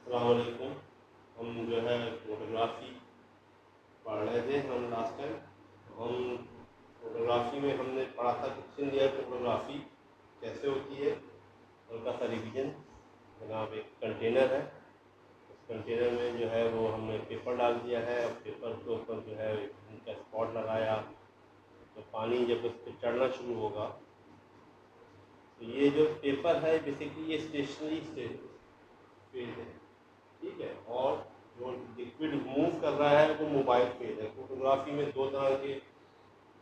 السلام علیکم. ہم جو ہے فوٹوگرافی پڑھ رہے تھے ہم لاسٹ ٹائم. ہم فوٹوگرافی میں ہم نے پڑھا تھا کہ تھن لیئر فوٹوگرافی کیسے ہوتی ہے. ہلکا سا ریویژن. جناب ایک کنٹینر ہے, اس کنٹینر میں جو ہے وہ ہم نے پیپر ڈال دیا ہے. اور پیپر کے اوپر جو ہے ان کا اسپاٹ لگایا, تو پانی جب اس پہ چڑھنا شروع ہوگا تو یہ جو پیپر ہے بیسیکلی یہ اسٹیشنری فیز ہے, ٹھیک ہے. اور جو لکوڈ موو کر رہا ہے وہ موبائل فیز ہے. فوٹوگرافی میں دو طرح کی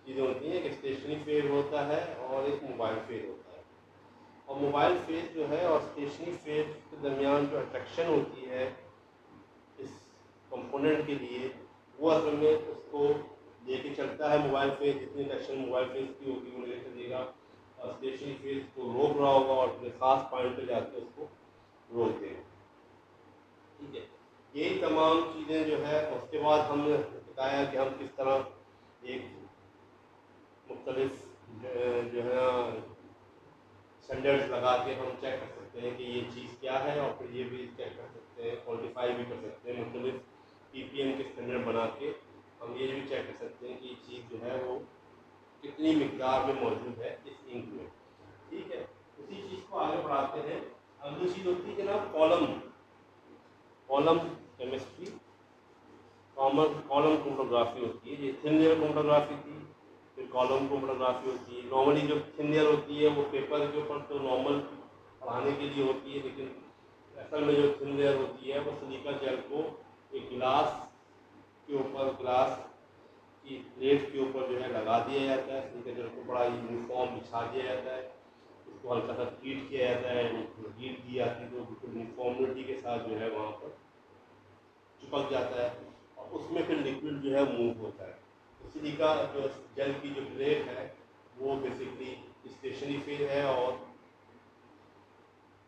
چیزیں ہوتی ہیں, ایک اسٹیشنری فیز ہوتا ہے اور ایک موبائل فیز ہوتا ہے. اور موبائل فیز جو ہے اور اسٹیشنری فیز کے درمیان جو اٹریکشن ہوتی ہے اس کمپوننٹ کے لیے, وہ اصل میں اس کو لے کے چلتا ہے. موبائل فیز جتنی اٹریکشن موبائل فیز کی ہوگی وہ لے کے چلے گا, اور اسٹیشنری فیز کو روک رہا ہوگا اور اپنے خاص پوائنٹ پہ جا کے اس کو روک دے گا. ٹھیک ہے, یہی تمام چیزیں جو ہے. اس کے بعد ہم نے بتایا کہ ہم کس طرح ایک مختلف جو ہے اسٹینڈرڈس لگا کے ہم چیک کر سکتے ہیں کہ یہ چیز کیا ہے, اور پھر یہ بھی چیک کر سکتے ہیں, کوانٹیفائی بھی کر سکتے ہیں. مختلف پی پی ایم کے اسٹینڈرڈ بنا کے ہم یہ بھی چیک کر سکتے ہیں کہ یہ چیز جو ہے وہ کتنی مقدار میں موجود ہے اس انک میں. ٹھیک ہے, اسی چیز کو آگے بڑھاتے ہیں. اگلی چیز ہوتی ہے جناب کالم کیمسٹری. کالم فوٹوگرافی ہوتی ہے. یہ تھن لیئر فوٹوگرافی تھی, پھر کالم فوٹوگرافی ہوتی ہے. نارملی جو تھن لیئر ہوتی ہے وہ پیپر کے اوپر تو نارمل پڑھانے کے لیے ہوتی ہے, لیکن اصل میں جو تھن لیئر ہوتی ہے وہ سلیکا جیل کو ایک گلاس کے اوپر, گلاس کی پلیٹ کے اوپر جو ہے لگا دیا جاتا ہے. سلیکا جیل کو بڑا یونیفارم بچھا دیا جاتا ہے, اس کو ہلکا سا ہیٹ کیا جاتا ہے. ہیٹ دی جاتی ہے تو بالکل یونیفارمٹی کے ساتھ جو ہے وہاں پر چپک جاتا ہے, اور اس میں پھر لکوڈ جو ہے موو ہوتا ہے. سلیکا جو جیل کی جو پلیٹ ہے وہ بیسکلی اسٹیشنری فیز ہے, اور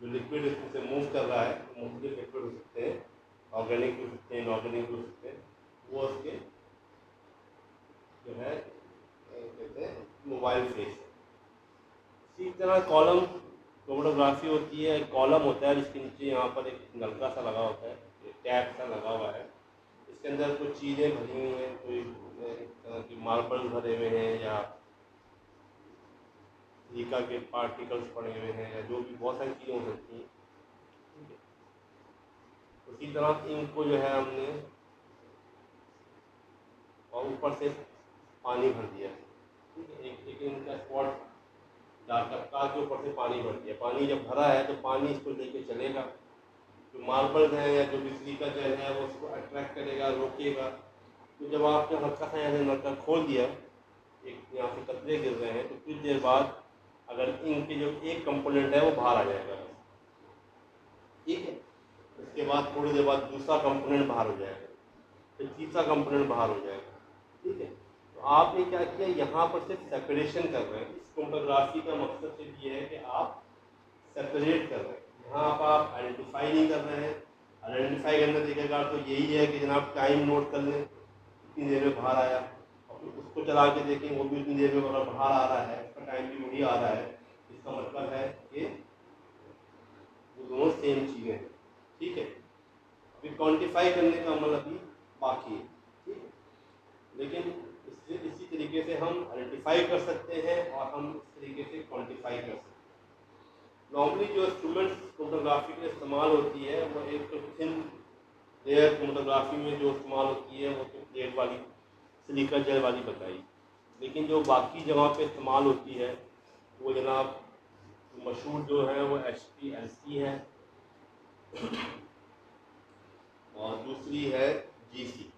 جو لکوڈ اس میں سے موو کر رہا ہے مختلف لکوڈ ہو سکتے ہیں, آرگینک بھی ہو سکتے ہیں, انآرگینک بھی ہو سکتے ہیں, وہ اس کے جو ہے کہتے ہیں موبائل فیز ہے. اسی طرح کالم فوٹوگرافی ہوتی ہے. کالم ہوتا ہے جس کے نیچے یہاں پر ایک نلکا سا لگا ہوتا ہے, ایک ٹیپ سا لگا ہوا ہے. اس کے اندر کچھ چیزیں بھری ہوئی ہیں, کوئی ایک طرح کی ماربل بھرے ہوئے ہیں, یا سلیکا کے پارٹیکلس پڑے ہوئے ہیں, یا جو بھی بہت ساری چیزیں ہو سکتی ہیں. اسی طرح انک کو جو ہے ہم نے اور اوپر سے پانی بھر دیا ہے. ایک انک کا اسپاٹ ڈال کر کا کے اوپر سے پانی بھر دیا. پانی جب بھرا ہے تو پانی اس کو لے کے چلے گا. جو ماربلز ہیں یا جو بجلی کا جل ہے وہ اس کو اٹریکٹ کرے گا, روکے گا. تو جب آپ نے ہلکا سا یہاں سے نلکا کھول دیا, ایک یہاں سے قطرے گر رہے ہیں, تو کچھ دیر بعد اگر انک کی جو ایک کمپوننٹ ہے وہ باہر آ جائے گا. ٹھیک ہے, اس کے بعد تھوڑی دیر بعد دوسرا کمپوننٹ باہر ہو جائے گا, پھر تیسرا کمپوننٹ باہر ہو جائے گا. ٹھیک ہے, تو آپ نے کیا کیا, یہاں پر صرف سیپریشن کر رہے ہیں. اس فوٹوگرافی کا مقصد صرف یہ ہے کہ آپ سیپریٹ کر رہے ہیں. یہاں آپ آئیڈینٹیفائی نہیں کر رہے ہیں. آئیڈینٹیفائی کرنے کا طریقہ کار تو یہی ہے کہ جناب ٹائم نوٹ کر لیں کتنی دیر میں باہر آیا, اور پھر اس کو چلا کے دیکھیں وہ بھی اتنی دیر میں اگر باہر آ رہا ہے, اس کا ٹائم بھی وہی آ رہا ہے. اس کا مطلب ہے کہ وہ دونوں سیم چیزیں ہیں. ٹھیک ہے, ابھی کوانٹیفائی کرنے کا عمل ابھی باقی ہے. ٹھیک ہے, لیکن اسی طریقے سے ہم آئیڈینٹیفائی کر سکتے ہیں اور ہم اس طریقے سے کوانٹیفائی کر سکتے ہیں. نارملی جو انسٹرومنٹس فوٹوگرافی میں استعمال ہوتی ہے وہ ایک تو تھن لیئر فوٹوگرافی میں جو استعمال ہوتی ہے وہ تو پلیٹ والی سلیکا جیل والی بتائی. لیکن جو باقی جگہ پہ استعمال ہوتی ہے وہ جناب مشہور جو ہے وہ HPLC ہے, اور دوسری ہے GC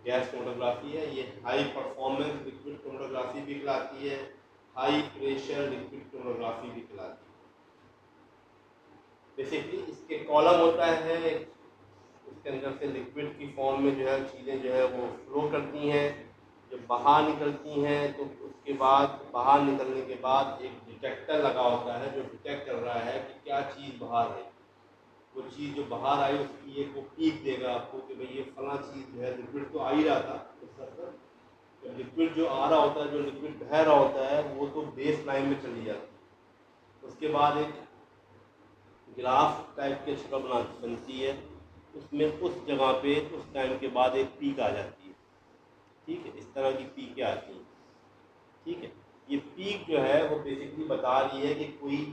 گیس فوٹوگرافی ہے. یہ ہائی پرفارمنس لکوڈ فوٹوگرافی بھی کہلاتی ہے, ہائی پریشر لکوڈ فوٹوگرافی بھی کہلاتی ہے. بیسیکلی اس کے کالم ہوتا ہے, اس کے اندر سے لکوڈ کی فارم میں جو ہے چیزیں جو ہے وہ فلو کرتی ہیں. جب باہر نکلتی ہیں تو اس کے بعد باہر نکلنے کے بعد ایک ڈیٹیکٹر لگا ہوتا ہے جو ڈیٹیکٹ کر رہا ہے کہ کیا چیز باہر ہے. وہ چیز جو باہر آئی اس کی ایک وہ پیک دے گا آپ کو کہ بھئی یہ فلاں چیز جو ہے لکوڈ تو آ ہی رہا تھا اس طرح پر. جب لکوڈ جو آ رہا ہوتا ہے, جو لکوڈ بہہ رہا ہوتا ہے, وہ تو بیس لائن میں چلی جاتی ہے. اس کے بعد ایک گراف ٹائپ کی شکل بنتی ہے، اس میں اس جگہ پہ اس ٹائم کے بعد ایک پیک آ جاتی ہے، ٹھیک ہے، اس طرح کی پیکیں آتی ہیں، ٹھیک ہے۔ یہ پیک جو ہے وہ بیسکلی بتا رہی ہے کہ کوئی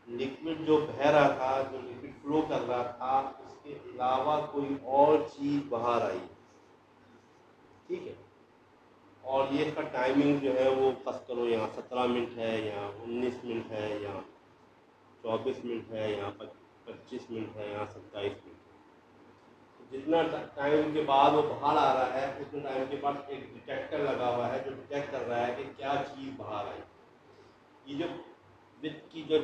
لکوڈ جو بہہ رہا تھا، جو لکوڈ فلو کر رہا تھا، اس کے علاوہ کوئی اور چیز باہر آئی، ٹھیک ہے۔ اور یہ اس کا ٹائمنگ جو ہے وہ فرض کرو یہاں 17 منٹ ہے، یا 19 منٹ ہے، یا 24 منٹ ہے، یا 25 منٹ ہے، یا 27 منٹ ہے۔ جتنا ٹائم کے بعد وہ باہر آ رہا ہے، اتنے ٹائم کے بعد ایک ڈیٹیکٹر لگا ہوا ہے جو ڈیٹیکٹ کر رہا ہے کہ کیا چیز باہر آئی۔ یہ جو وتھ کی جو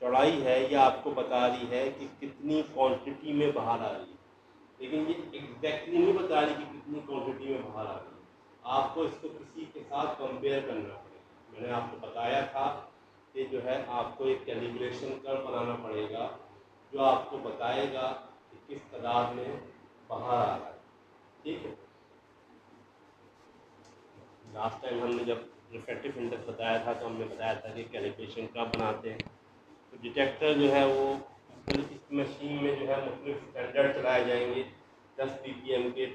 چوڑائی ہے یہ آپ کو بتا رہی ہے کہ کتنی کوانٹٹی میں باہر آ رہی ہے، لیکن یہ ایگزیکٹلی نہیں بتا رہی کہ کتنی کوانٹٹی میں باہر آ رہی ہے۔ آپ کو اس کو کسی کے ساتھ کمپیئر کرنا پڑے گا۔ میں نے آپ کو بتایا تھا کہ جو ہے آپ کو ایک کیلیبریشن کرو بنانا پڑے گا جو آپ کو بتائے گا کہ کس تعداد میں باہر آ رہا ہے، ٹھیک ہے۔ لاسٹ ٹائم ہم نے جب ریفریکٹیو انڈیکس بتایا تھا تو ہم نے بتایا تھا کہ کیلیبریشن کب بناتے ہیں۔ تو ڈیٹیکٹر جو ہے وہ اس مشین میں جو ہے مختلف اسٹینڈرڈ چلائے جائیں گے۔ 10 پی پی ایم کے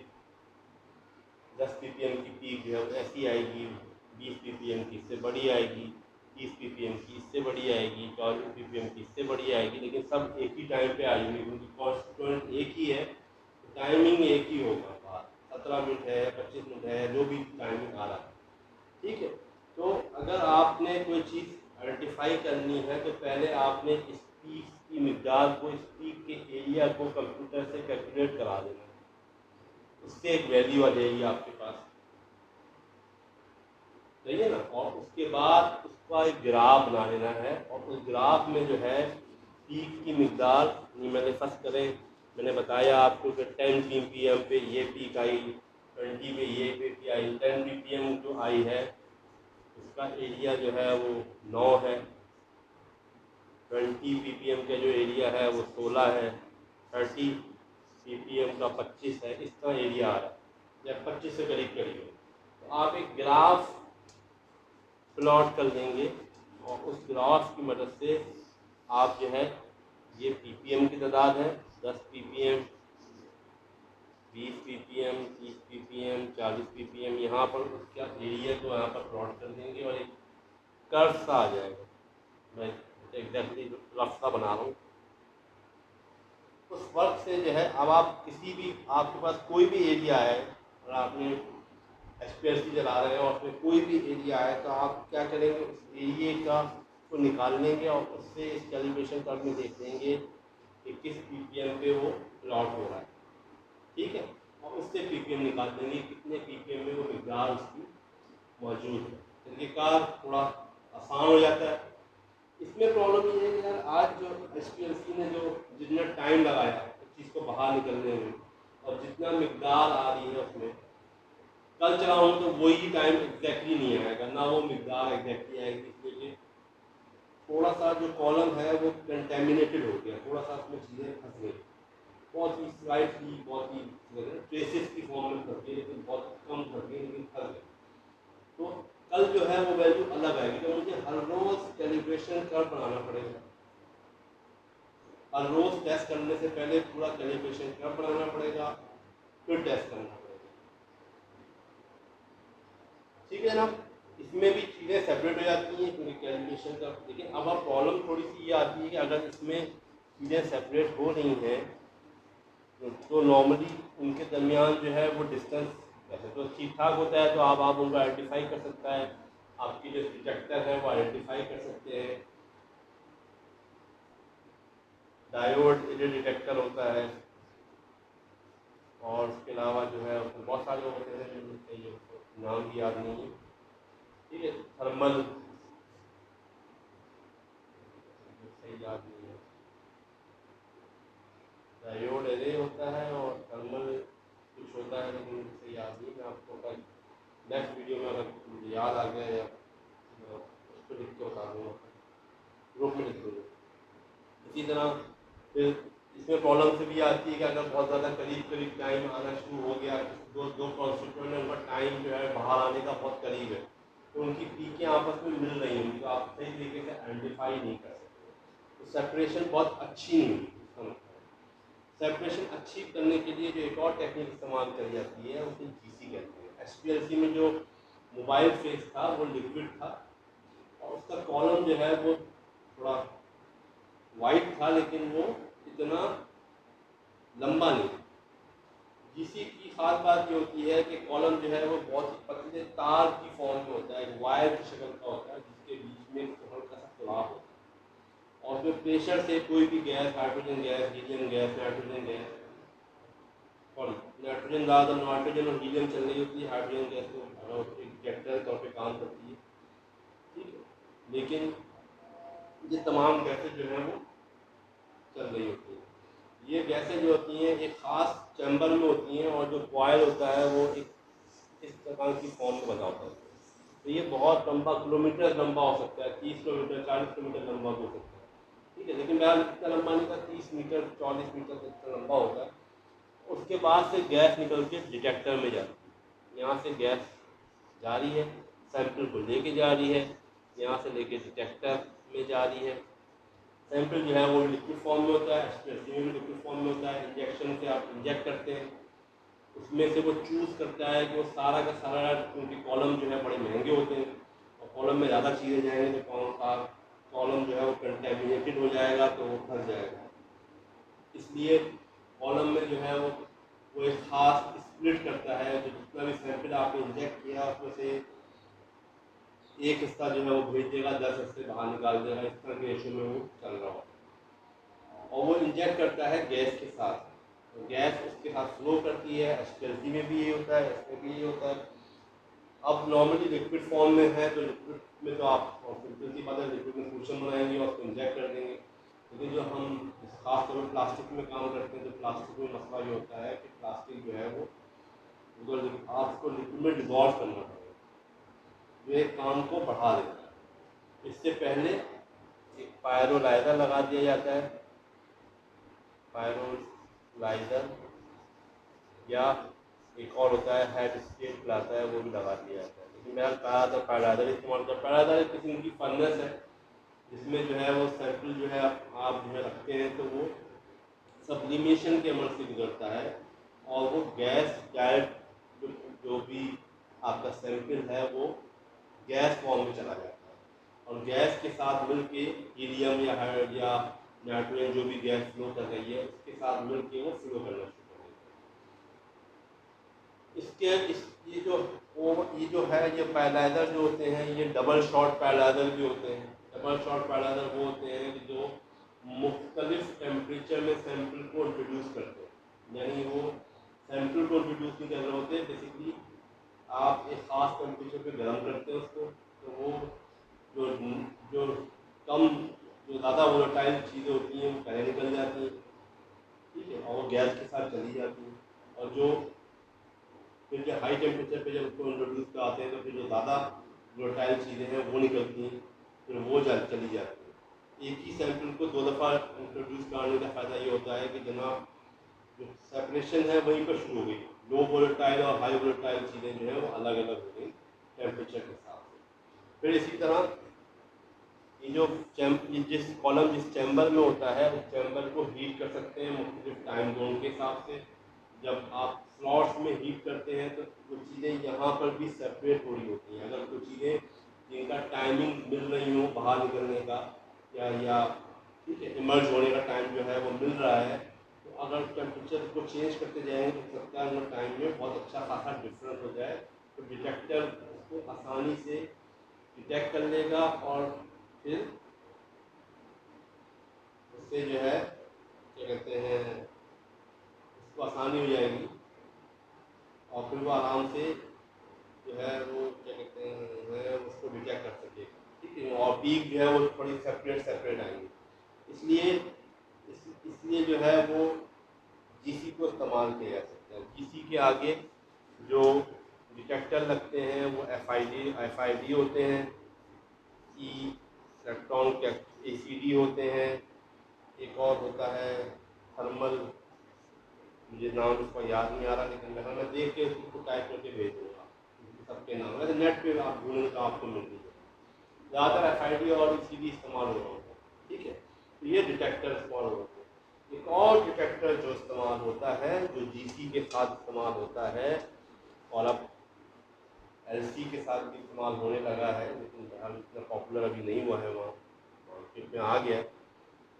10 پی پی ایم کی پیک جو ہے وہ ایسی آئے گی، 20 پی پی ایم کی اس سے بڑی آئے گی، 30 پی پی ایم کی اس سے بڑی آئے گی، 40 پی پی ایم کی اس سے بڑی آئے گی، لیکن سب ایک ہی ٹائم پہ آئیں گی کیونکہ کانسٹیٹوئنٹ ایک ہی ہے، ٹائمنگ ایک ہی ہوگا، بات 17 منٹ ہے، 25 منٹ ہے، جو بھی ٹائمنگ آ رہا ہے، ٹھیک ہے۔ تو اگر آپ نے کوئی چیز آئیڈینٹیفائی کرنی ہے تو پہلے آپ نے اس پیک کی مقدار کو، اس پیک کے ایریا کو کمپیوٹر سے کیلکولیٹ کرا دینا ہے، اس سے ایک ویلیو آ جائے گی آپ کے پاس، صحیح ہے نا۔ اور اس کے بعد اس کا ایک گراف بنا لینا ہے، اور اس گراف میں جو ہے پیک کی مقدار میں نے فرض کریں، میں نے بتایا آپ کو کہ 10 پی پی ایم پہ یہ پیک آئی، 20 پہ یہ پیک آئی، 10 پی پی ایم جو آئی ہے اس کا ایریا جو ہے وہ 9 ہے، 20 پی پی ایم کا جو ایریا ہے وہ 16 ہے، 30 پی پی ایم کا 25 ہے، اس کا ایریا آ رہا ہے، یا 25 سے قریب قریب ہے۔ تو آپ ایک گراف پلاٹ کر دیں گے، اور اس گراف کی مدد سے آپ جو ہے یہ پی پی ایم کی تعداد ہے، 10 پی پی ایم، 20 پی پی ایم، 30 پی پی ایم، 40 پی پی ایم، یہاں پر اس کا ایریا کو یہاں پر پلاٹ کر دیں گے، اور ایک کرو سا آ جائے گا، میں ایگزیکٹلی رف سا بنا رہا ہوں۔ اس فرق سے جو ہے اب آپ کسی بھی، آپ کے پاس کوئی بھی ایریا ہے اور آپ نے ایس پی ایس سی چلا رہے ہیں اور اس میں کوئی بھی ایریا ہے، تو آپ کیا کریں گے، اس ایریے کا کو نکال لیں گے اور اس سے اس کیلیبریشن کارڈ میں دیکھ لیں گے کہ کس پی پی ایم پہ وہ پلاٹ ہو رہا ہے، ٹھیک ہے، اور اس سے پی پی ایم نکال دیں گے کتنے پی پی ایم میں وہ مقدار اس کی موجود ہے۔ طریقہ کار تھوڑا آسان ہو جاتا ہے۔ اس میں پرابلم یہ ہے کہ یار آج جو ایس پی ایل سی نے جو جتنا ٹائم لگایا اس چیز کو باہر نکلنے میں، اور جتنا مقدار آ رہی ہے اس میں، کل چلاؤں تو وہی ٹائم ایگزیکٹلی نہیں آئے گا، نہ وہ مقدار ایگزیکٹلی آئے گی، اس لیے تھوڑا سا جو کالم ہے وہ کنٹیمنیٹڈ ہو گیا، تھوڑا سا اس میں چیزیں پھنس گئی، بہت ہی سلائٹلی، بہت ہی ٹریسز کی فارم میں پھنس گئی، لیکن بہت کم پھنس گئی، لیکن پھنس گئی۔ تو کل جو ہے وہ ویلیو الگ آئے گی، تو مجھے ہر روز کیلیبریشن کرو بنانا پڑے گا، ہر روز ٹیسٹ کرنے سے پہلے پورا کیلیبریشن کرو بنانا پڑے گا، پھر ٹیسٹ کرنا پڑے گا، ٹھیک ہے نا۔ اس میں بھی چیزیں سیپریٹ ہو جاتی ہیں کیونکہ کیلیبریشن کا، لیکن اب پرابلم تھوڑی سی یہ آتی ہے کہ اگر اس میں چیزیں سیپریٹ ہو رہی ہیں تو نارملی ان کے درمیان جو ہے وہ ڈسٹینس ویسے تو ٹھیک ٹھاک ہوتا ہے، تو آپ ان کو آئیڈینٹیفائی کر سکتا ہے، آپ کی جو ڈیٹیکٹر ہے وہ آئیڈینٹیفائی کر سکتے ہیں، ڈائیوڈ ایڈر ڈیٹیکٹر ہوتا ہے، اور اس کے علاوہ جو ہے اس میں بہت سارے ہوتے ہیں جن کے نام بھی یاد نہیں ہے، ٹھیک ہے، تھرمل صحیح یاد نہیں ہے، ڈائیوڈ ایرے ہوتا ہے، اور تھرمل کچھ ہوتا ہے لیکن صحیح یاد نہیں، میں آپ کو کل نیکسٹ ویڈیو میں اگر مجھے یاد آ گیا یا اس کو لکھ کے بتا دوں گا، گروپ میں لکھ دوں گا۔ اسی طرح پھر اس میں پرابلم سے بھی آتی ہے کہ اگر بہت زیادہ قریب قریب ٹائم آنا شروع ہو گیا، دو کانسٹیٹوئنٹ ہیں ان کا ٹائم جو ہے باہر آنے کا بہت قریب ہے، تو ان کی پیکیں آپس میں مل رہی ہوں گی، تو آپ صحیح طریقے سے آئیڈینٹیفائی نہیں کر سکتے، تو سیپریشن بہت اچھی نہیں ہوتی. اس کا مطلب سیپریشن اچھی کرنے کے لیے جو ایک اور ٹیکنیک استعمال کری جاتی ہے اسے جی سی کہتے ہیں. ایس پی ایل سی میں جو موبائل فیس تھا وہ لکوڈ تھا اور اس کا کالم جو ہے وہ تھوڑا وائٹ تھا لیکن وہ اتنا لمبا نہیں. جی سی کی خاص بات یہ ہوتی ہے کہ کالم جو ہے وہ بہت ہی پتلے تار کی فارم میں ہوتا ہے, ایک وائر کی شکل کا ہوتا ہے جس کے بیچ میں ہلکا سا سوراخ ہوتا ہے اور پھر پریشر سے کوئی بھی gas, hydrogen gas, helium gas, nitrogen gas, nitrogen زیادہ تر نائٹروجن اور ہیلیم چل رہی ہوتی ہے, ہائیڈروجن گیس تو ڈیٹیکٹر طور پہ کام کرتی ہے. ٹھیک ہے, لیکن یہ تمام گیسیں جو ہیں وہ چل رہی ہوتی ہیں. یہ گیسیں جو ہوتی ہیں ایک خاص چیمبر میں ہوتی ہیں اور جو کوائل ہوتا ہے وہ ایک اس طرح کی فارم میں بنا ہوتا ہے. تو یہ بہت لمبا, کلومیٹر لمبا ہو سکتا ہے, 30 کلومیٹر 40 کلومیٹر لمبا ہو سکتا ہے. ٹھیک ہے, لیکن بہرحال اتنا لمبا نہیں تھا, 30 میٹر 40 میٹر تک اتنا لمبا ہوتا ہے. اس کے بعد سے گیس نکل کے ڈیٹیکٹر میں جاتی ہے. یہاں سے گیس جا رہی ہے, سیمپل کو لے کے جا رہی ہے, یہاں سے لے کے ڈیٹیکٹر میں جا رہی ہے. سیمپل جو ہے وہ لکوڈ فارم میں ہوتا ہے, ایسپریشن میں لکوڈ فارم میں ہوتا ہے. انجیکشن سے آپ انجیکٹ کرتے ہیں, اس میں سے وہ چوز کرتا ہے کہ وہ سارا کا سارا, کیونکہ کالم جو ہے بڑے مہنگے ہوتے ہیں اور کالم میں زیادہ چیزیں جائیں گے تو کالم جو ہے وہ کنٹیمنیٹڈ ہو جائے گا تو وہ پھنس جائے گا. اس لیے کالم میں جو ہے وہ ایک خاص اسپلٹ کرتا ہے, جو جتنا بھی سیمپل آپ نے انجیکٹ کیا اس میں سے ایک حصہ جو ہے وہ بھیج دے گا, 10 حصے باہر نکال دے گا. اس طرح کے ریشو میں وہ چل رہا ہوتا ہے اور وہ انجیکٹ کرتا ہے گیس کے ساتھ. گیس اس کے ساتھ فلو کرتی ہے. ایس پی ایل سی میں بھی یہ ہوتا ہے, اس میں بھی یہ ہوتا ہے. اب نارملی لکوڈ فارم میں ہے تو لکوڈ میں تو آپ سمپل سی بات ہے, لکوڈ میں سولوشن بنائیں گے اور اس کو انجیکٹ کر دیں گے. لیکن جو ہم خاص طور پر پلاسٹک میں کام کرتے ہیں تو پلاسٹک میں مسئلہ یہ ہوتا ہے کہ پلاسٹک جو ہے وہ آپ کو لکوڈ میں ڈیزالو کرنا پڑے گا, جو ایک کام کو بڑھا دیتا ہے. اس سے پہلے ایک پائرولائزر لگا دیا جاتا ہے, پائرولائزر, یا ایک اور ہوتا ہے ہیڈ اسٹیٹ لاتا ہے وہ بھی لگا دیا جاتا ہے. لیکن میں کہا تھا پائرولائزر استعمال کرتا. پائرولائزر ایک قسم کی فرنس ہے جس میں جو ہے وہ سیمپل جو ہے آپ جو ہے رکھتے ہیں تو وہ سبلیمیشن کے عمل سے گزرتا ہے اور وہ گیس ڈائریکٹ جو بھی آپ کا سیمپل ہے وہ گیس فارم میں چلا جاتا ہے اور گیس کے ساتھ مل کے ہیلیم یا نائٹروجن جو بھی گیس فلو کر رہی ہے اس کے ساتھ مل کے وہ فلو کرنا شروع کر دیتا ہے. یہ جو ہے یہ پائرولائزر جو ہوتے ہیں یہ ڈبل شاٹ پائرولائزر بھی ہوتے ہیں. ڈبل شاٹ پائرولائزر وہ ہوتے ہیں کہ جو مختلف ٹیمپریچر میں سیمپل کو انٹروڈیوس کرتے ہیں. یعنی وہ سیمپل کو انٹروڈیوس نہیں کر رہے ہوتے, بیسکلی آپ ایک خاص ٹیمپریچر پہ گرم کرتے ہیں اس کو, تو وہ جو زیادہ وولٹائل چیزیں ہوتی ہیں وہ پہلے نکل جاتی ہیں. ٹھیک ہے, اور وہ گیس کے ساتھ چلی جاتی ہیں. اور جو پھر جو ہائی ٹیمپریچر پہ جب اس کو انٹروڈیوس کراتے ہیں تو پھر جو زیادہ وولٹائل چیزیں ہیں وہ نکلتی ہیں, پھر وہ چلی جاتی ہیں. ایک ہی سیمپل کو 2 دفعہ انٹروڈیوس کرنے کا فائدہ یہ ہوتا ہے کہ جناب جو سیپریشن ہے وہیں پر شروع ہو گئی. لو وولٹائل اور ہائی وولٹائل چیزیں جو ہیں وہ الگ الگ ہو گئی ٹیمپریچر کے ساتھ. پھر اسی طرح یہ جو جس کالم جس چیمبر میں ہوتا ہے اس چیمبر کو ہیٹ کر سکتے ہیں مختلف ٹائم زون کے حساب سے. جب آپ سلاٹس میں ہیٹ کرتے ہیں تو کچھ چیزیں یہاں پر بھی سیپریٹ ہو رہی ہوتی ہیں. اگر کچھ چیزیں جن کا ٹائمنگ مل رہی ہوں باہر نکلنے کا یا ٹھیک ہے ایمرج ہونے کا ٹائم جو ہے وہ مل رہا ہے, تو اگر ٹیمپریچر کو چینج کرتے جائیں گے تو سکتا ہے ٹائم میں بہت اچھا خاصا ڈفرینس ہو جائے. تو ڈیٹیکٹر اس کو آسانی سے ڈیٹیکٹ کر لے گا اور پھر اس سے جو ہے کیا کہتے ہیں اس کو آسانی ہو جائے گی اور پھر وہ آرام سے جو ہے وہ کیا کہتے ہیں اس کو ڈیٹیکٹ کر سکے گا. ٹھیک ہے, اور پیک جو ہے وہ تھوڑی سیپریٹ آئیں گی. اس لیے جو ہے وہ جی سی کو استعمال کیا جا سکتا ہے. جی سی کے آگے جو ڈیٹیکٹر لگتے ہیں وہ ایف آئی ڈی ہوتے ہیں, الیکٹران اے سی ڈی ہوتے ہیں, ایک اور ہوتا ہے تھرمل, مجھے نام اس کا یاد نہیں آ رہا لیکن میں دیکھ کے اس کو ٹائپ کر کے بھیج دوں گا. سب کے نام ویسے نیٹ پہ آپ ڈھونڈیں تو آپ کو مل جائے گا. زیادہ تر ایف آئی ڈی اور ای سی ڈی استعمال ہو رہا ہوتا ہے. ٹھیک ہے, تو یہ ڈیٹیکٹر استعمال ہوتے ہیں۔ ایک اور ڈیٹیکٹر جو استعمال ہوتا ہے جو جی سی کے ساتھ استعمال ہوتا ہے اور اب ایل سی کے ساتھ بھی استعمال ہونے لگا ہے، لیکن بہرحال اتنا پاپولر ابھی نہیں ہوا ہے، وہاں مارکیٹ میں آ گیا،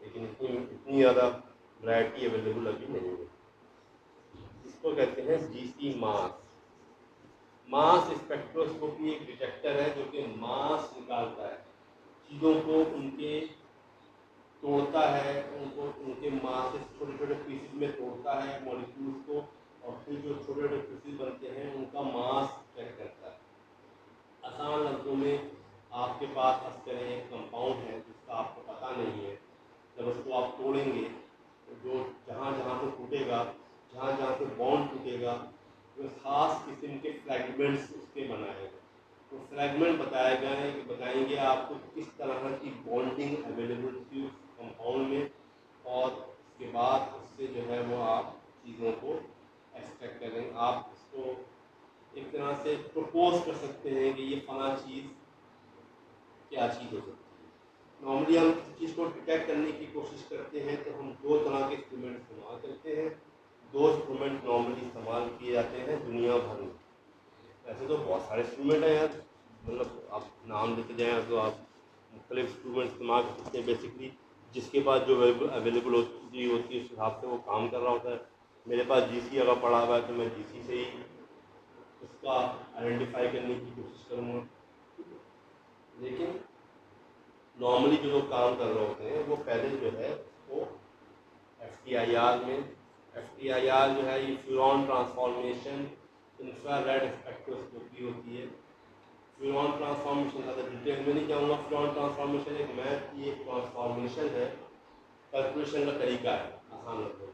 لیکن اتنی زیادہ ورائٹی اویلیبل ابھی نہیں ہے۔ اس کو کہتے ہیں جی سی ماس۔ ماس اسپیکٹروسکوپی ایک ڈیٹیکٹر ہے جو کہ ماس نکالتا ہے، چیزوں کو ان کے توڑتا ہے، ان کے ماس سے چھوٹے چھوٹے پیسز میں توڑتا ہے مالیکیولز کو، اور پھر جو چھوٹے چھوٹے پیسز بنتے ہیں ان کا ماس چیک کرتا ہے۔ آسان لفظوں میں آپ کے پاس اس طرح ایک کمپاؤنڈ ہے جس کا آپ کو پتہ نہیں ہے، جب اس کو آپ توڑیں گے تو جو جہاں جہاں سے ٹوٹے گا، جہاں جہاں سے بانڈ ٹوٹے گا، وہ خاص قسم کے فریگمنٹس اس کے بنائے گئے، وہ فریگمنٹ بتائیں گے آپ کو کس طرح کی بانڈنگ اویلیبل تھی اس کمپاؤنڈ میں، اور اس کے بعد اس سے جو ہے وہ آپ چیزوں کو ایکسٹریکٹ کریں۔ آپ اس کو ایک طرح سے پرپوز کر سکتے ہیں کہ یہ فلاں چیز کیا چیز ہو سکتی ہے۔ نارملی ہم کسی چیز کو ڈیٹیکٹ کرنے کی کوشش کرتے ہیں تو ہم دو طرح کے انسٹرومنٹ استعمال کرتے ہیں۔ دو انسٹرومنٹ نارملی استعمال کیے جاتے ہیں دنیا بھر میں۔ ایسے تو بہت سارے انسٹرومنٹ ہیں یار، مطلب آپ نام لیتے جائیں تو آپ مختلف انسٹرومنٹ استعمال کر سکتے ہیں۔ بیسکلی جس کے پاس جو اویلیبل ہوتی ہے اس حساب سے وہ کام کر رہا ہوتا ہے۔ میرے پاس جی سی اگر پڑا ہوا ہے تو میں جی سی سے ہی اس کا آئیڈینٹیفائی کرنے کی کوشش کروں گا، لیکن نارملی جو لوگ کام کر رہے ہوتے ہیں وہ پہلے جو ہے وہ ایف ٹی آئی آر میں، ایف ٹی آئی آر جو ہے یہ فیورون ٹرانسفارمیشن انفرا ریڈ اسپیکٹروسکوپی ہوتی ہے۔ فیورون ٹرانسفارمیشن زیادہ ڈیٹیل میں نہیں جاؤں گا۔ فیورون ٹرانسفارمیشن ایک میتھ کی ایک ٹرانسفارمیشن ہے، کیلکولیشن کا طریقہ ہے آسان لفظوں میں۔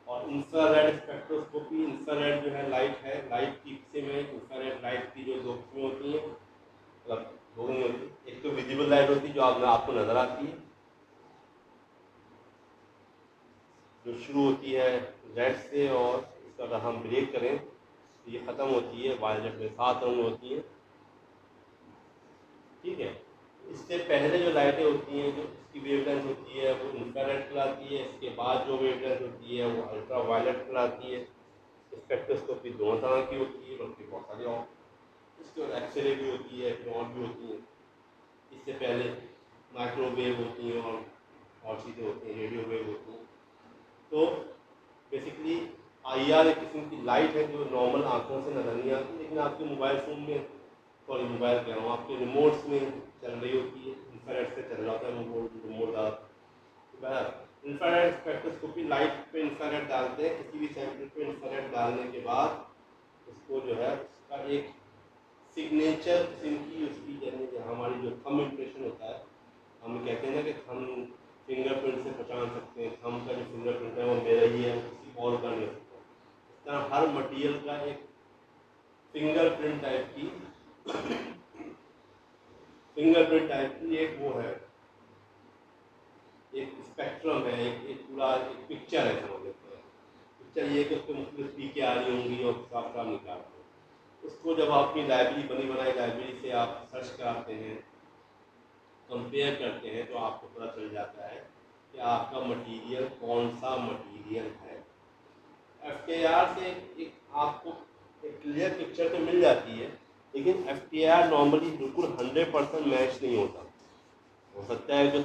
اور انفرا ریڈ اسپیکٹروسکوپی، انفرا ریڈ جو ہے لائٹ ہے، لائٹ کی قسم ہے۔ انفرا ریڈ لائٹ کی جو دو قسمیں ہوتی ہیں، مطلب دو نہیں ہوتی، ایک تو ویزیبل لائٹ ہوتی ہے جو آپ کو نظر آتی ہے، جو شروع ہوتی ہے ریڈ سے، اور اس کا اگر ہم بریک کریں تو یہ ختم ہوتی ہے وائلٹ میں، 7 رنگ ہوتی ہیں، ٹھیک ہے۔ اس سے پہلے جو لائٹیں ہوتی ہیں جو اس کی ویو لینتھ ہوتی ہے وہ انفرا ریڈ کہلاتی ہے۔ اس کے بعد جو ویو لینتھ ہوتی ہے وہ الٹرا وائلٹ کہلاتی ہے۔ اسپیکٹروسکوپی دونوں طرح کی ہوتی ہے، بلکہ بہت ساری اور، اس کے بعد ایکس رے بھی ہوتی ہے، پھر اور بھی ہوتی ہیں۔ اس سے پہلے مائکرو ویو ہوتی ہیں اور چیزیں ہوتی ہیں، ریڈیو ویو ہوتی ہیں۔ تو بیسکلی آئی آر ایک قسم کی لائٹ ہے جو نارمل آنکھوں سے نظر نہیں آتی، لیکن آپ کے موبائل فون میں، سوری موبائل کہہ رہا ہوں، آپ کے ریموٹس میں چل رہی ہوتی ہے، انفرا سے چل رہا ہوتا ہے ریموٹ دار۔ انفرا ریڈ اسپیکٹروسکوپی لائٹ پہ انفرا ریڈ ڈالتے ہیں، کسی بھی سیمپل پہ انفرا ریڈ ڈالنے کے بعد اس کو جو ہے اس کا ایک سگنیچر قسم کی اس کی، یعنی ہماری جو تھم امپریشن ہوتا ہے، ہم کہتے ہیں نا کہ تھم فنگر پرنٹ سے پہچان سکتے ہیں، تھم کا جو فنگر پرنٹ ہے وہ میرا ہی ہے، کسی اور کا نہیں ہوتا۔ اس طرح ہر مٹیریل کا ایک فنگر پرنٹ ٹائپ کی ایک وہ ہے، ایک اسپیکٹرم ہے، ایک پورا ایک پکچر ہے، سمجھ لیتے ہیں۔ پکچر یہ کہ اس کو مختلف پیکیں آ رہی ہوں گی اور صاف صاف نکالتے ہیں۔ اس کو جب آپ اپنی لائبریری بنی بنائی لائبریری سے آپ سرچ کراتے ہیں، کمپیئر کرتے ہیں، تو آپ کو پتہ چل جاتا ہے کہ آپ کا مٹیریل کون سا مٹیریل ہے۔ ایف ٹی آئی آر سے ایک آپ کو ایک کلیئر پکچر تو مل جاتی ہے، لیکن F T I R normally بالکل 100% میچ نہیں ہوتا۔ ہو سکتا ہے کہ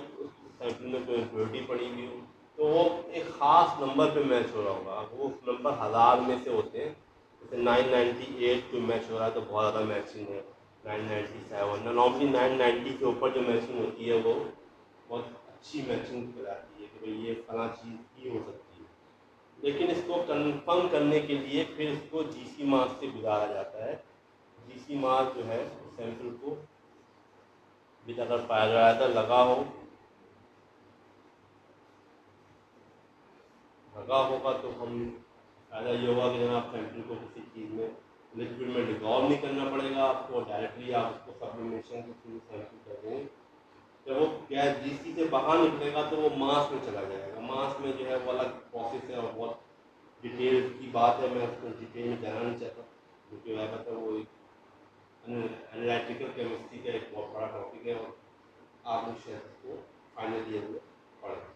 سیمپل میں کوئی امپیورٹی پڑی ہوئی ہو تو وہ ایک خاص نمبر پہ میچ ہو رہا ہوگا، وہ نمبر 1000 میں سے ہوتے ہیں، جیسے 998 کوئی میچ ہو رہا ہے تو بہت زیادہ میچنگ ہے، 997 نارملی 990 کے اوپر جو میچنگ ہوتی ہے وہ بہت اچھی میچنگ کراتی ہے کہ بھئی یہ فلاں چیز کی ہو سکتی ہے۔ لیکن اس کو کنفرم کرنے کے لیے پھر اس کو جی سی ماس سے گزارا جاتا ہے۔ جی سی ماس جو ہے سیمپل کو بھی اگر پایا جاتا ہے لگا ہوگا تو ہم فائدہ یہ ہوگا کہ جناب سیمپل کو کسی چیز میں لکوڈ میں ڈیزالو نہیں کرنا پڑے گا آپ کو، ڈائریکٹلی آپ اس کو سبلیمیشن کے تھرو سیمپل کر دیں گے۔ جب وہ گیس جی سی سے باہر نکلے گا تو وہ ماس میں چلا جائے گا۔ ماس میں جو ہے وہ الگ پروسیس ہے اور بہت ڈیٹیل کی بات ہے، میں اس کو ڈیٹیل میں جانا نہیں چاہتا، کیونکہ میں پتہ وہ ایک انالائٹیکل کیمسٹری کا ایک بہت بڑا ٹاپک ہے، اور آپ اس کو فائنل ایئر میں پڑھیں۔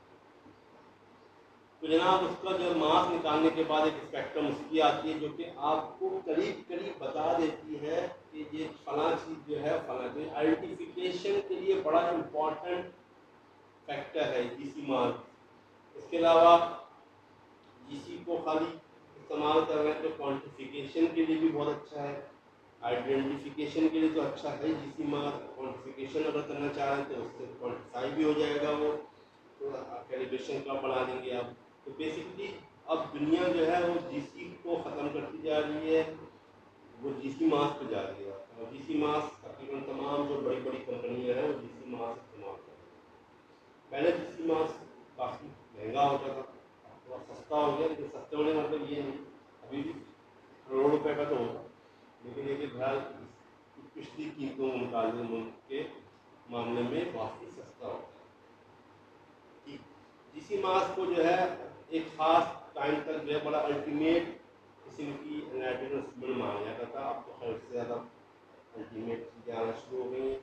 تو جناب اس کا جو ماس نکالنے کے بعد ایک اسپیکٹرم اس کی آتی ہے جو کہ آپ کو قریب قریب بتا دیتی ہے کہ یہ فلاں چیز جو ہے فلاں چیز آئیڈینٹیفیکیشن کے لیے بڑا امپورٹنٹ فیکٹر ہے جی سی ماس. اس کے علاوہ جی سی کو خالی استعمال کر رہے ہیں تو کوانٹیفیکیشن کے لیے بھی بہت اچھا ہے. آئیڈینٹیفیکیشن کے لیے تو اچھا ہے جی سی ماس. کوانٹیفیکیشن اگر کرنا چاہ رہے ہیں تو اس سے کوانٹیفائی بھی ہو جائے گا وہ کیلیبریشن کا بنا دیں گے آپ. تو بیسکلی اب دنیا جو ہے وہ جی سی کو ختم کرتی جا رہی ہے, وہ جی سی ماس پہ جا رہی ہے. اور جی سی ماس تقریباً تمام جو بڑی بڑی کمپنیاں ہیں وہ جی سی ماس استعمال کر رہی ہیں. پہلے جی سی ماس کافی مہنگا ہوتا تھا, تھوڑا سستا ہو گیا, لیکن سستے ہونے کا مطلب یہ نہیں ابھی بھی کروڑوں روپے کا تو ہوگا, لیکن یہ کہ بہرحال پچھلی قیمتوں کے مقابلے ملک کے معاملے میں کافی سستا ہوتا ہے. جی سی ماس کو جو ہے ایک خاص ٹائم تک جو ہے بڑا الٹیمیٹ قسم کی انالائٹیکل انسٹرومنٹ مانا جاتا تھا. اب تو خیر سے زیادہ الٹیمیٹ چیزیں آنا شروع ہو گئی ہیں.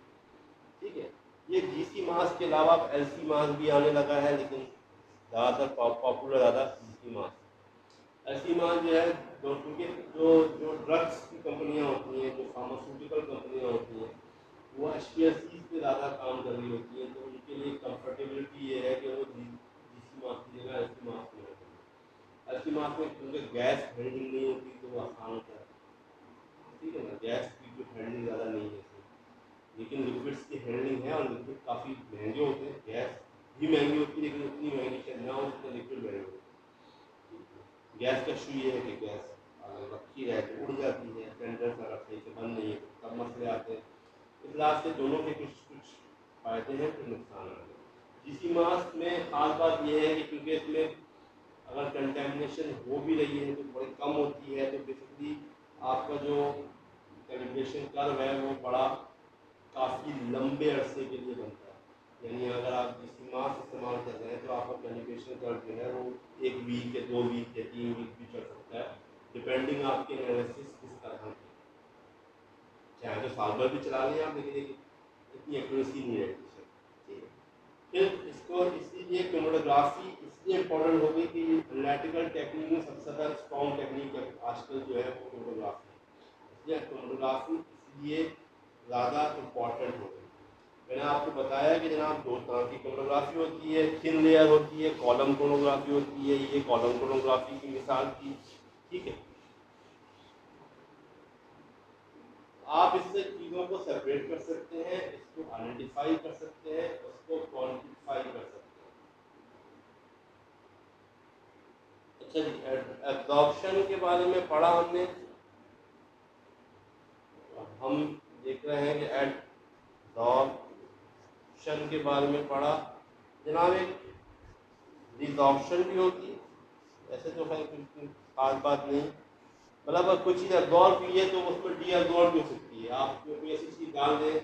ٹھیک ہے, یہ جی سی ماس کے علاوہ اب ایل سی ماس بھی آنے لگا ہے, لیکن زیادہ تر پاپولر زیادہ جی سی ماس. ایل سی ماس جو ہے کیونکہ جو ڈرگس کی کمپنیاں ہوتی ہیں, جو فارماسیوٹیکل کمپنیاں ہوتی ہیں, وہ ایچ پی ایل سیز پہ زیادہ کام کر رہی ہوتی ہیں. تو ان کے لیے کمفرٹیبلٹی یہ ہے کہ وہ جی سی ماس کی جگہ ایل سی ماس میں ہوتی ہے. ایل سی ماس میں کیونکہ گیس ہینڈلنگ نہیں ہوتی تو وہ آسان ہوتا ہے. ٹھیک ہے نا, گیس کی جو ہینڈلنگ زیادہ نہیں ہے, لیکن لکوڈس کی ہینڈلنگ ہے, اور لکوڈ کافی مہنگے ہوتے ہیں. گیس بھی مہنگی ہوتی ہے لیکن اتنی مہنگی شاید نہ ہو جتنا لکوڈ مہنگے ہوتے ہیں. گیس کا ایشو یہ ہے کہ گیس اگر رکھی رہے تو اڑ جاتی ہے, سلنڈر کا رکھنے سے بند نہیں ہے, تب مسئلے آتے ہیں. اس لحاظ سے دونوں کے کچھ فائدے ہیں, کچھ نقصانات ہیں. جی سی ماس میں خاص بات یہ ہے کہ کیونکہ اس میں اگر کنٹامنیشن ہو بھی رہی ہے تو بڑی کم ہوتی ہے, تو بیسکلی آپ کا جو کیلیبریشن کرو ہے وہ بڑا کافی لمبے عرصے کے لیے بنتا ہے. یعنی اگر آپ جی سی ماس استعمال کر رہے ہیں تو آپ کا کیلیبریشن کر جو ہے وہ 1 ویک یا 2 ویک یا 3 ویک بھی چل سکتا ہے, ڈپینڈنگ آپ کے انالیسس کس طرح کی. چاہے تو سال بھر بھی چلا لیں آپ, لیکن اتنی ایکوریسی نہیں رہتی سر. ٹھیک ہے, پھر اس کو اسی لیے کرومٹوگرافی اس لیے امپورٹنٹ ہوگی کہ انالائٹیکل ٹیکنیک میں سب سے زیادہ اسٹرانگ ٹیکنیک آج کل جو ہے وہ کرومٹوگرافی ہے. اس لیے کرومٹوگرافی اس لیے زیادہ امپورٹنٹ ہوگی. میں نے آپ کو بتایا کہ جناب 2 طرح کی کرومٹوگرافی ہوتی ہے, تھن لیئر ہوتی ہے, کالم کرومٹوگرافی ہوتی ہے. یہ کالم کرومٹوگرافی کی مثال تھی. ٹھیک ہے, آپ اس سے چیزوں کو سیپریٹ کر سکتے ہیں, اس کو آئیڈینٹیفائی کر سکتے ہیں, اس کو کوانٹیفائی کر سکتے ہیں. اچھا جی, ایبزارپشن کے بارے میں پڑھا ہم نے. ہم دیکھ رہے ہیں کہ ایبزارپشن کے بارے میں پڑھا. جناب ایک ڈیزارپشن بھی ہوتی ہے, ایسے تو خیر کوئی خاص بات نہیں, مطلب اگر کوئی چیز ایبزارب کی ہے تو اس میں ڈی ایبزارب بھی ہو سکتی ہے. آپ کوئی ایسی چیز ڈال دیں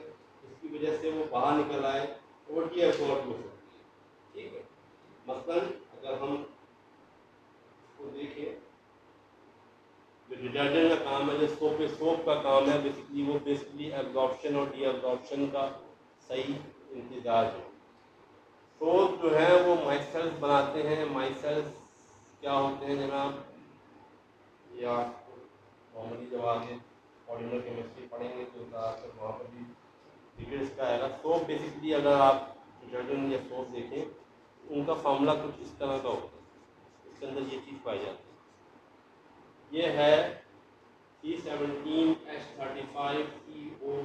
جس کی وجہ سے وہ باہر نکل آئے تو وہ ڈی ایبزارب بھی ہو سکتی ہے. ٹھیک ہے, مثلاً اگر ہم اس کو دیکھیں, جو ڈٹرجنٹ کا کام ہے, جو سوپ کا کام ہے, وہ بیسکلی ایبزارپشن اور ڈی ایبزارپشن کا صحیح امتزاج ہے. سوپ جو ہے وہ مائسلز بناتے ہیں. مائسلز کیا ہوتے ہیں جناب, یا نارملی جب آگے پولیمر کیمسٹری پڑھیں گے تو وہاں پر بھی ڈیٹیلس کا آئے گا. سوپ بیسکلی اگر آپ ڈٹرجنٹ یا سوپ دیکھیں ان کا فارمولا کچھ اس طرح کا ہوتا ہے. اس کے اندر یہ چیز پائی جاتی ہے. یہ ہے C17H35COON+.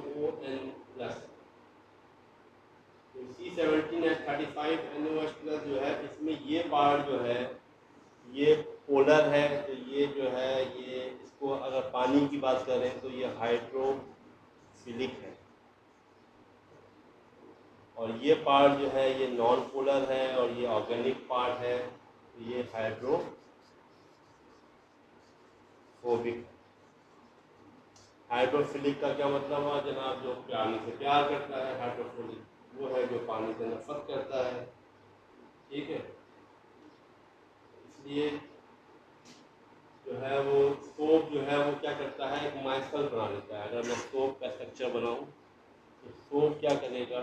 C17H35NOH+ جو ہے, اس میں یہ پارٹ جو ہے یہ پولر ہے. تو یہ جو ہے یہ اس کو اگر پانی کی بات کریں تو یہ ہائیڈروفیلک ہے, اور یہ پارٹ جو ہے یہ نان پولر ہے, اور یہ آرگینک پارٹ ہے, تو یہ ہائیڈروفوبک. ہائیڈروفیلک کا کیا مطلب ہوا جناب, جو پانی سے پیار کرتا ہے. ہائیڈروفیلک وہ ہے جو پانی سے نفرت کرتا ہے. ٹھیک ہے, اس لیے جو ہے وہ سوپ جو ہے وہ کیا کرتا ہے, ایک مائسل بنا لیتا ہے. اگر میں سوپ کا اسٹرکچر بناؤں تو سوپ کیا کرے گا,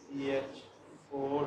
CH4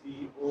CO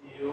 CO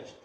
H2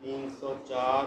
304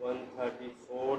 134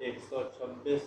126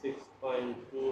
6.2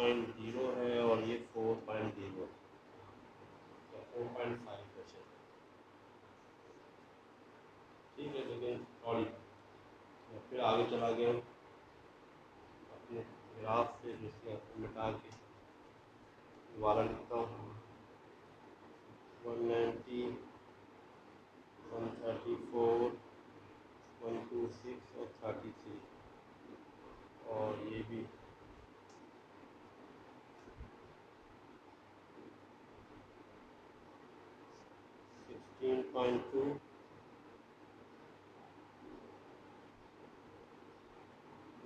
4.0 ہے اور یہ 4.0 4.5 پرسینٹ. ٹھیک ہے. لیکن سوری میں پھر آگے چلا گیا ہوں اپنے گراف سے دوسری مٹا کے دوبارہ لکھتا ہوں. 190 134 126 اور 33 اور یہ بھی 16.2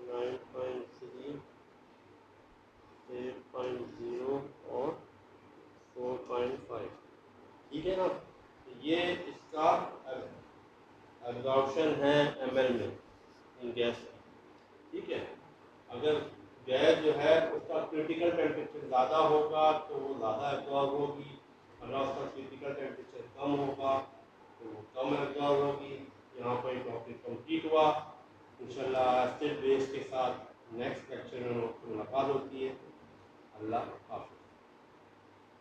9.3 8.0 اور 4.5. ٹھیک ہے نا. یہ اس کا ایبزارپشن ہے ایم ایل میں ان گیس کا. ٹھیک ہے. اگر گیس جو ہے اس کا کرٹیکل ٹیمپریچر زیادہ ہوگا تو وہ زیادہ ایبزارب ہوگی. اگر اس کا کرٹیکل ٹیمپریچر کم ہوگا تو وہ کم ایبزارب ہوگی. یہاں پر ٹاپک کمپلیٹ ہوا. انشاءاللہ اسٹیپ بیس کے ساتھ نیکسٹ لیکچر میں ملاقات ہوتی ہے. اللہ حافظ.